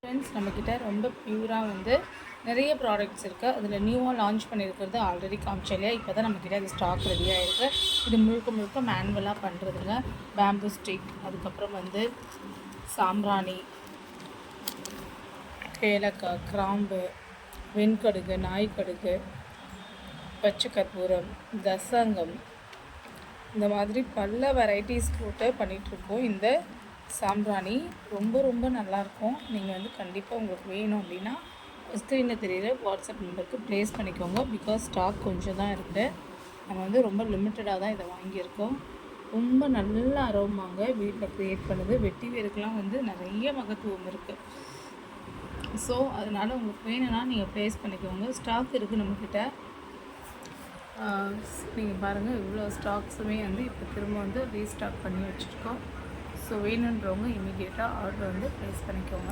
Friends, நம்மக்கிட்ட ரொம்ப பியூராக வந்து நிறைய ப்ராடக்ட்ஸ் இருக்குது. அதில் நியூவாக லான்ச் பண்ணியிருக்கிறது ஆல்ரெடி காமிச்சேன் இல்லையா. இப்போ தான் நம்மக்கிட்ட அது ஸ்டாக் ரெடியாக இருக்குது. இது முழுக்க முழுக்க மேனுவலாக பண்ணுறதுங்க. பேம்பு ஸ்டிக், அதுக்கப்புறம் வந்து சாம்பிராணி, ஏலக்காய், கிராம்பு, வெண்கடுகு, நாய்க்கடுகு, பச்சை கற்பூரம், தசங்கம், இந்த மாதிரி பல வெரைட்டிஸ் போட்டு பண்ணிகிட்ருக்கோம். இந்த சாம்பிராணி ரொம்ப ரொம்ப நல்லாயிருக்கும். நீங்கள் வந்து கண்டிப்பாக உங்களுக்கு வேணும் அப்படின்னா ஸ்க்ரீனில் தெரியுற வாட்ஸ்அப் நம்பருக்கு ப்ளேஸ் பண்ணிக்கோங்க. பிகாஸ் ஸ்டாக் கொஞ்சம் தான் இருக்குது. நம்ம வந்து ரொம்ப லிமிட்டடாக தான் இதை வாங்கியிருக்கோம். ரொம்ப நல்ல அரோமாங்க வீட்டில் க்ரியேட் பண்ணுது. வெட்டி வேருக்கெலாம் வந்து நிறைய மகத்துவம் இருக்குது. ஸோ அதனால் உங்களுக்கு வேணும்னா நீங்கள் ப்ளேஸ் பண்ணிக்கோங்க. ஸ்டாக் இருக்குது நம்மக்கிட்ட. நீங்கள் பாருங்கள், இவ்வளோ ஸ்டாக்ஸுமே வந்து இப்போ திரும்ப வந்து ரீஸ்டாக் பண்ணி வச்சுருக்கோம். ஸோ வேணுன்றவங்க இமீடியட்டாக ஆர்டர் வந்து ப்ளேஸ் பண்ணிக்கோங்க.